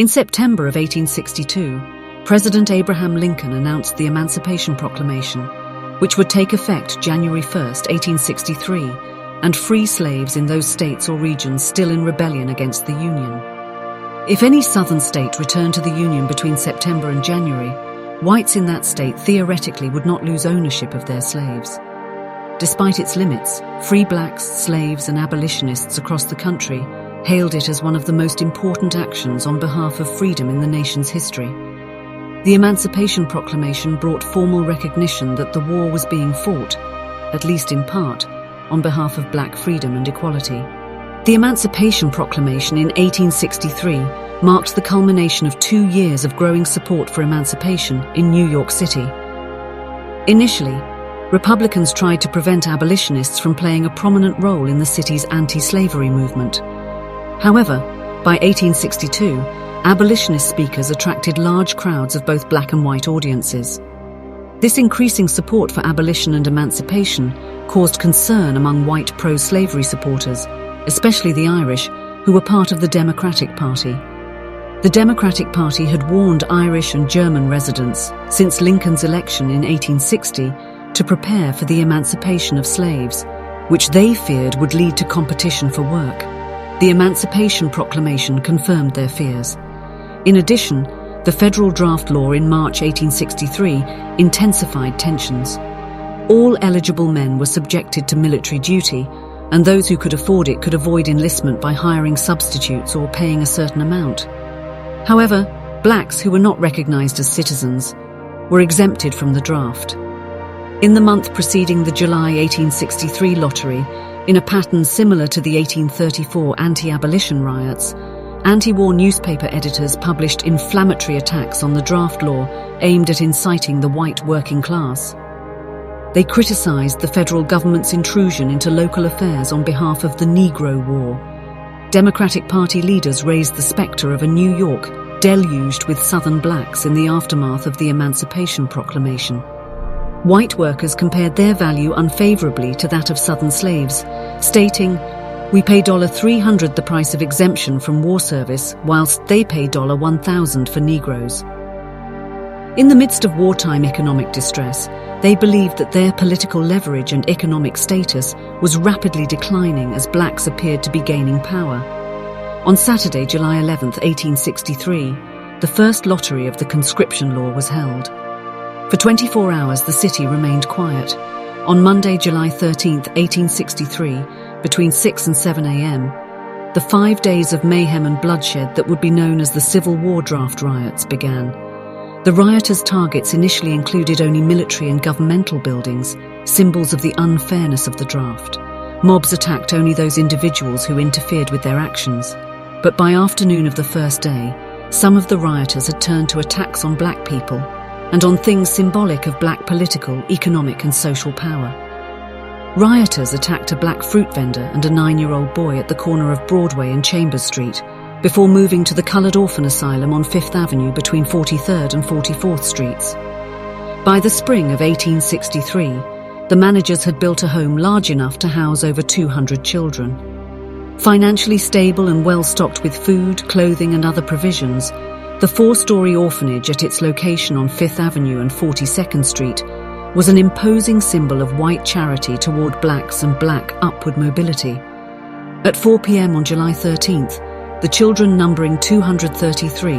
In September of 1862, President Abraham Lincoln announced the Emancipation Proclamation, which would take effect January 1, 1863, and free slaves in those states or regions still in rebellion against the Union. If any southern state returned to the Union between September and January, whites in that state theoretically would not lose ownership of their slaves. Despite its limits, free blacks, slaves, and abolitionists across the country hailed it as one of the most important actions on behalf of freedom in the nation's history. The Emancipation Proclamation brought formal recognition that the war was being fought, at least in part, on behalf of black freedom and equality. The Emancipation Proclamation in 1863 marked the culmination of 2 years of growing support for emancipation in New York City. Initially, Republicans tried to prevent abolitionists from playing a prominent role in the city's anti-slavery movement. However, by 1862, abolitionist speakers attracted large crowds of both black and white audiences. This increasing support for abolition and emancipation caused concern among white pro-slavery supporters, especially the Irish, who were part of the Democratic Party. The Democratic Party had warned Irish and German residents since Lincoln's election in 1860 to prepare for the emancipation of slaves, which they feared would lead to competition for work. The Emancipation Proclamation confirmed their fears. In addition, the federal draft law in March 1863 intensified tensions. All eligible men were subjected to military duty, and those who could afford it could avoid enlistment by hiring substitutes or paying a certain amount. However, blacks who were not recognized as citizens were exempted from the draft. In the month preceding the July 1863 lottery, in a pattern similar to the 1834 anti-abolition riots, anti-war newspaper editors published inflammatory attacks on the draft law aimed at inciting the white working class. They criticized the federal government's intrusion into local affairs on behalf of the Negro War. Democratic Party leaders raised the specter of a New York deluged with Southern blacks in the aftermath of the Emancipation Proclamation. White workers compared their value unfavorably to that of Southern slaves, stating, "We pay $300 the price of exemption from war service, whilst they pay $1,000 for Negroes." In the midst of wartime economic distress, they believed that their political leverage and economic status was rapidly declining as blacks appeared to be gaining power. On Saturday, July 11, 1863, the first lottery of the conscription law was held. For 24 hours, the city remained quiet. On Monday, July 13, 1863, between 6 and 7 a.m., the 5 days of mayhem and bloodshed that would be known as the Civil War draft riots began. The rioters' targets initially included only military and governmental buildings, symbols of the unfairness of the draft. Mobs attacked only those individuals who interfered with their actions. But by afternoon of the first day, some of the rioters had turned to attacks on black people and on things symbolic of black political, economic and social power. Rioters attacked a black fruit vendor and a 9-year-old boy at the corner of Broadway and Chambers Street, before moving to the Colored Orphan Asylum on 5th Avenue between 43rd and 44th Streets. By the spring of 1863, the managers had built a home large enough to house over 200 children. Financially stable and well-stocked with food, clothing and other provisions, the 4-story orphanage at its location on 5th Avenue and 42nd Street was an imposing symbol of white charity toward blacks and black upward mobility. At 4 p.m. on July 13th, the children, numbering 233,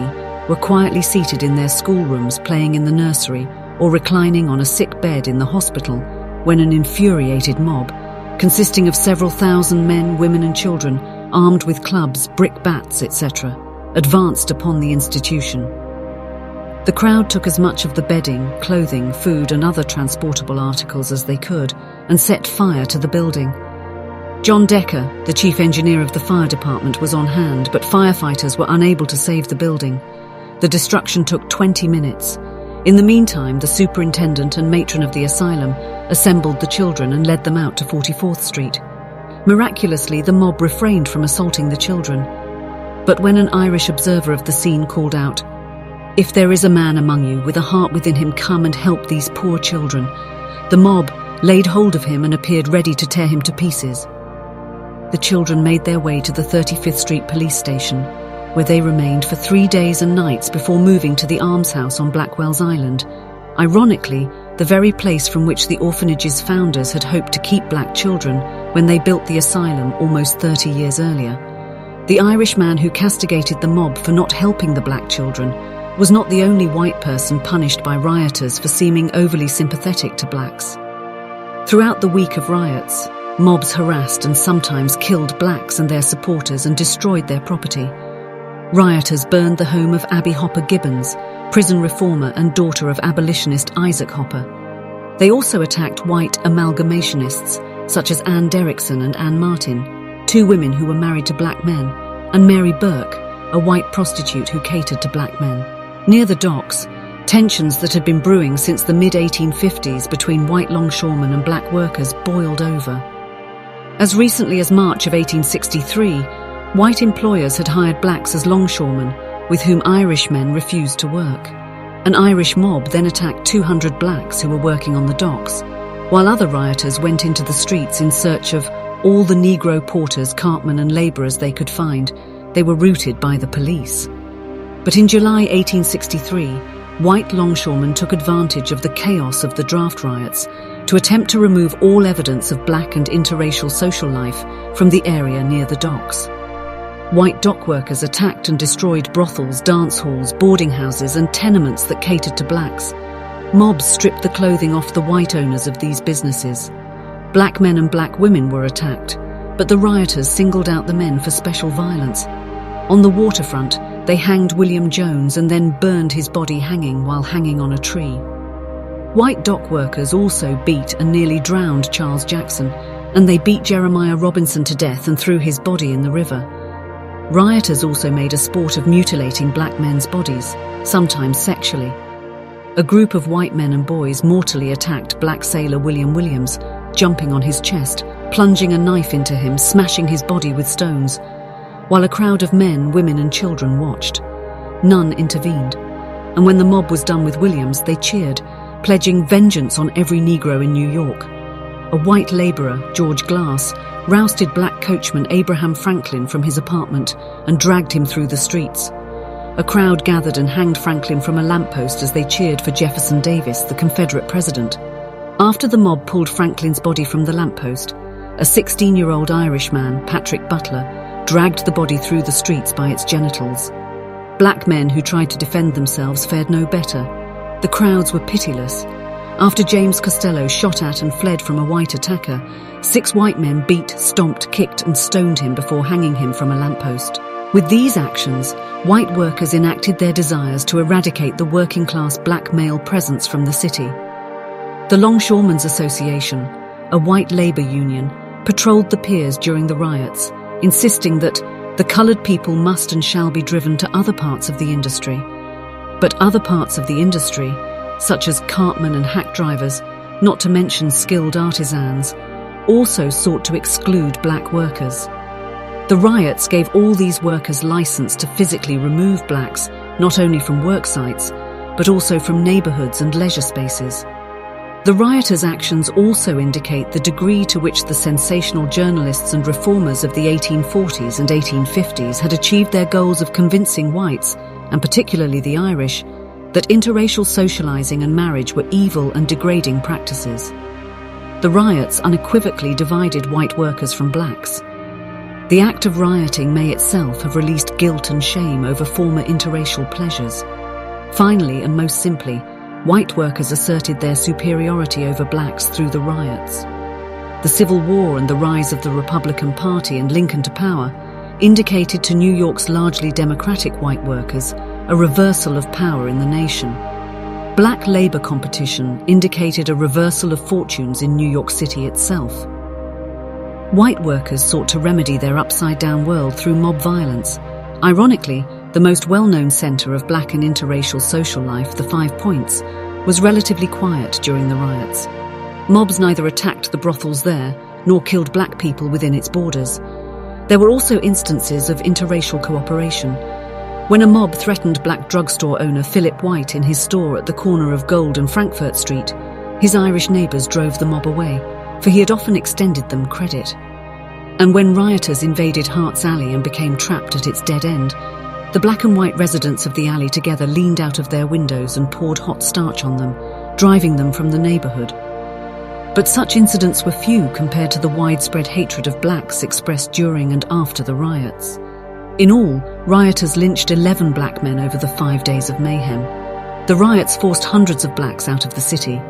were quietly seated in their schoolrooms playing in the nursery or reclining on a sick bed in the hospital when an infuriated mob, consisting of several thousand men, women and children, armed with clubs, brick bats, etc., advanced upon the institution. The crowd took as much of the bedding, clothing, food and other transportable articles as they could and set fire to the building. John Decker, the chief engineer of the fire department, was on hand, but firefighters were unable to save the building. The destruction took 20 minutes. In the meantime, the superintendent and matron of the asylum assembled the children and led them out to 44th Street. Miraculously, the mob refrained from assaulting the children. But when an Irish observer of the scene called out, "If there is a man among you with a heart within him, come and help these poor children," the mob laid hold of him and appeared ready to tear him to pieces. The children made their way to the 35th Street police station. where they remained for 3 days and nights before moving to the almshouse on Blackwell's Island, ironically, the very place from which the orphanage's founders had hoped to keep black children when they built the asylum almost 30 years earlier. The Irishman who castigated the mob for not helping the black children was not the only white person punished by rioters for seeming overly sympathetic to blacks. Throughout the week of riots, mobs harassed and sometimes killed blacks and their supporters and destroyed their property. Rioters burned the home of Abby Hopper Gibbons, prison reformer and daughter of abolitionist Isaac Hopper. They also attacked white amalgamationists such as Ann Derrickson and Ann Martin, 2 women who were married to black men, and Mary Burke, a white prostitute who catered to black men. Near the docks, tensions that had been brewing since the mid-1850s between white longshoremen and black workers boiled over. As recently as March of 1863, white employers had hired blacks as longshoremen, with whom Irishmen refused to work. An Irish mob then attacked 200 blacks who were working on the docks, while other rioters went into the streets in search of all the Negro porters, cartmen and labourers they could find. They were routed by the police. But in July 1863, white longshoremen took advantage of the chaos of the draft riots to attempt to remove all evidence of black and interracial social life from the area near the docks. White dock workers attacked and destroyed brothels, dance halls, boarding houses and tenements that catered to blacks. Mobs stripped the clothing off the white owners of these businesses. Black men and black women were attacked, but the rioters singled out the men for special violence. On the waterfront, they hanged William Jones and then burned his body hanging while hanging on a tree. White dock workers also beat and nearly drowned Charles Jackson, and they beat Jeremiah Robinson to death and threw his body in the river. Rioters also made a sport of mutilating black men's bodies, sometimes sexually. A group of white men and boys mortally attacked black sailor William Williams, jumping on his chest, plunging a knife into him, smashing his body with stones, while a crowd of men, women and children watched. None intervened, and when the mob was done with Williams, they cheered, pledging vengeance on every Negro in New York. A white labourer, George Glass, rousted black coachman Abraham Franklin from his apartment and dragged him through the streets. A crowd gathered and hanged Franklin from a lamppost as they cheered for Jefferson Davis, the Confederate president. After the mob pulled Franklin's body from the lamppost, a 16-year-old Irishman, Patrick Butler, dragged the body through the streets by its genitals. Black men who tried to defend themselves fared no better. The crowds were pitiless. After James Costello shot at and fled from a white attacker, 6 white men beat, stomped, kicked and stoned him before hanging him from a lamppost. With these actions, white workers enacted their desires to eradicate the working-class black male presence from the city. The Longshoremen's Association, a white labour union, patrolled the piers during the riots, insisting that the coloured people must and shall be driven to other parts of the industry. But other parts of the industry, such as cartmen and hack drivers, not to mention skilled artisans, also sought to exclude black workers. The riots gave all these workers license to physically remove blacks, not only from work sites, but also from neighbourhoods and leisure spaces. The rioters' actions also indicate the degree to which the sensational journalists and reformers of the 1840s and 1850s had achieved their goals of convincing whites, and particularly the Irish, that interracial socializing and marriage were evil and degrading practices. The riots unequivocally divided white workers from blacks. The act of rioting may itself have released guilt and shame over former interracial pleasures. Finally, and most simply, white workers asserted their superiority over blacks through the riots. The Civil War and the rise of the Republican Party and Lincoln to power indicated to New York's largely democratic white workers a reversal of power in the nation. Black labor competition indicated a reversal of fortunes in New York City itself. White workers sought to remedy their upside-down world through mob violence. Ironically, the most well-known center of black and interracial social life, the Five Points, was relatively quiet during the riots. Mobs neither attacked the brothels there, nor killed black people within its borders. There were also instances of interracial cooperation. When a mob threatened black drugstore owner Philip White in his store at the corner of Gold and Frankfurt Street, his Irish neighbours drove the mob away, for he had often extended them credit. And when rioters invaded Hart's Alley and became trapped at its dead end, The black and white residents of the alley together leaned out of their windows and poured hot starch on them, driving them from the neighborhood. But such incidents were few compared to the widespread hatred of blacks expressed during and after the riots. In all, rioters lynched 11 black men over the 5 days of mayhem. The riots forced hundreds of blacks out of the city.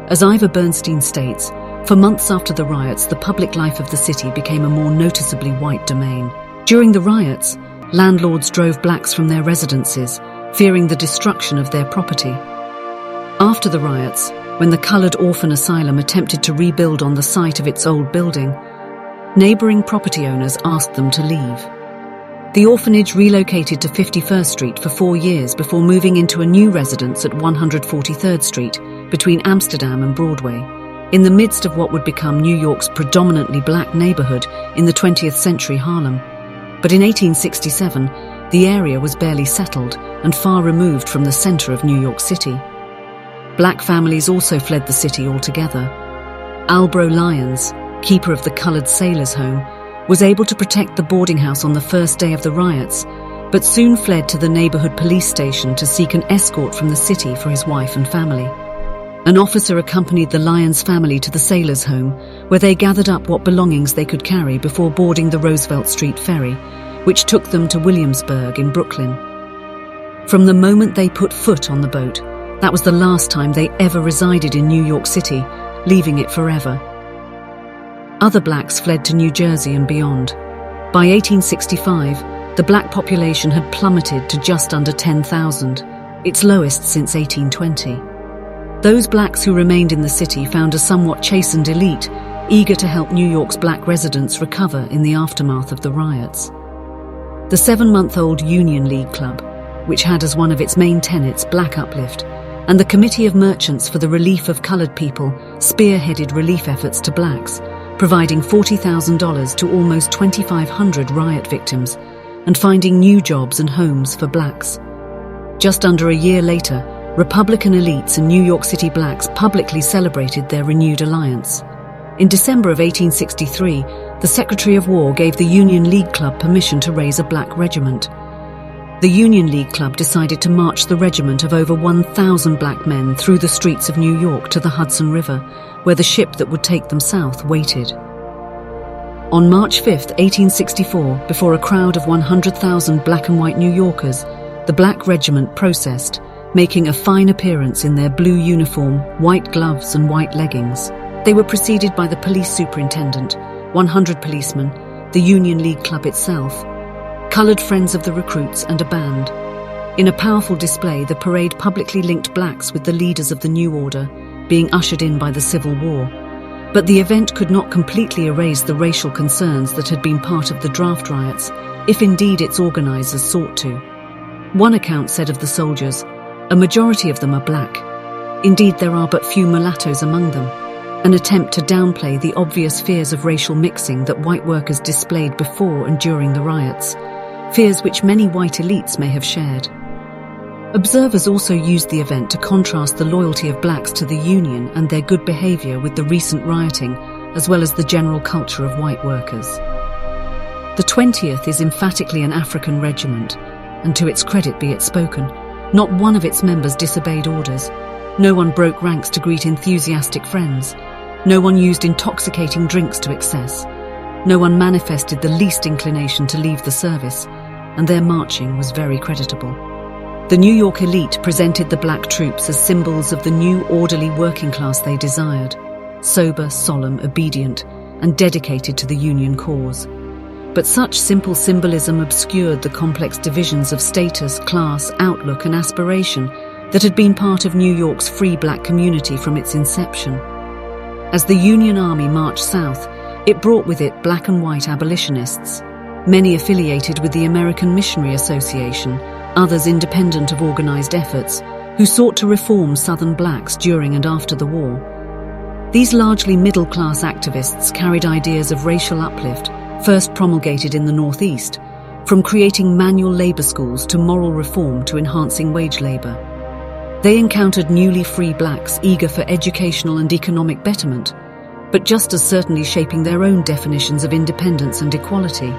As Ivor Bernstein states, for months after the riots, the public life of the city became a more noticeably white domain. During the riots, landlords drove blacks from their residences, fearing the destruction of their property. After the riots, when the Colored Orphan Asylum attempted to rebuild on the site of its old building, neighboring property owners asked them to leave. The orphanage relocated to 51st Street for 4 years before moving into a new residence at 143rd Street, between Amsterdam and Broadway, in the midst of what would become New York's predominantly black neighborhood in the 20th century Harlem. But in 1867, the area was barely settled and far removed from the center of New York City. Black families also fled the city altogether. Albro Lyons, keeper of the Colored Sailors' Home, was able to protect the boarding house on the first day of the riots, but soon fled to the neighborhood police station to seek an escort from the city for his wife and family. An officer accompanied the Lyons family to the Sailors' Home, where they gathered up what belongings they could carry before boarding the Roosevelt Street ferry, which took them to Williamsburg in Brooklyn. From the moment they put foot on the boat, that was the last time they ever resided in New York City, leaving it forever. Other blacks fled to New Jersey and beyond. By 1865, the black population had plummeted to just under 10,000, its lowest since 1820. Those blacks who remained in the city found a somewhat chastened elite, eager to help New York's black residents recover in the aftermath of the riots. The 7-month-old Union League Club, which had as one of its main tenets black uplift, and the Committee of Merchants for the Relief of Colored People spearheaded relief efforts to blacks, providing $40,000 to almost 2,500 riot victims and finding new jobs and homes for blacks. Just under a year later, Republican elites and New York City blacks publicly celebrated their renewed alliance. In December of 1863, the Secretary of War gave the Union League Club permission to raise a black regiment. The Union League Club decided to march the regiment of over 1,000 black men through the streets of New York to the Hudson River, where the ship that would take them south waited. On March 5, 1864, before a crowd of 100,000 black and white New Yorkers, the Black Regiment processed, making a fine appearance in their blue uniform, white gloves and white leggings. They were preceded by the police superintendent, 100 policemen, the Union League Club itself, colored friends of the recruits and a band. In a powerful display, the parade publicly linked blacks with the leaders of the new order, being ushered in by the Civil War. But the event could not completely erase the racial concerns that had been part of the draft riots, if indeed its organizers sought to. One account said of the soldiers, "A majority of them are black. Indeed, there are but few mulattoes among them," an attempt to downplay the obvious fears of racial mixing that white workers displayed before and during the riots, fears which many white elites may have shared. Observers also used the event to contrast the loyalty of blacks to the Union and their good behavior with the recent rioting, as well as the general culture of white workers. The 20th is emphatically an African regiment, and to its credit be it spoken, not one of its members disobeyed orders. No one broke ranks to greet enthusiastic friends. No one used intoxicating drinks to excess. No one manifested the least inclination to leave the service, and their marching was very creditable. The New York elite presented the black troops as symbols of the new orderly working class they desired, sober, solemn, obedient, and dedicated to the Union cause. But such simple symbolism obscured the complex divisions of status, class, outlook, and aspiration that had been part of New York's free black community from its inception. As the Union Army marched south, it brought with it black and white abolitionists, many affiliated with the American Missionary Association, others independent of organized efforts, who sought to reform Southern blacks during and after the war. These largely middle-class activists carried ideas of racial uplift, first promulgated in the Northeast, from creating manual labor schools to moral reform to enhancing wage labor. They encountered newly free blacks eager for educational and economic betterment, but just as certainly shaping their own definitions of independence and equality.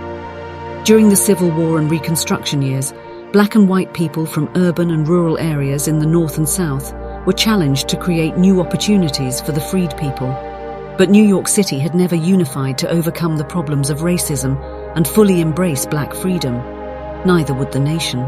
During the Civil War and Reconstruction years, Black and white people from urban and rural areas in the North and South were challenged to create new opportunities for the freed people. But New York City had never unified to overcome the problems of racism and fully embrace Black freedom. Neither would the nation.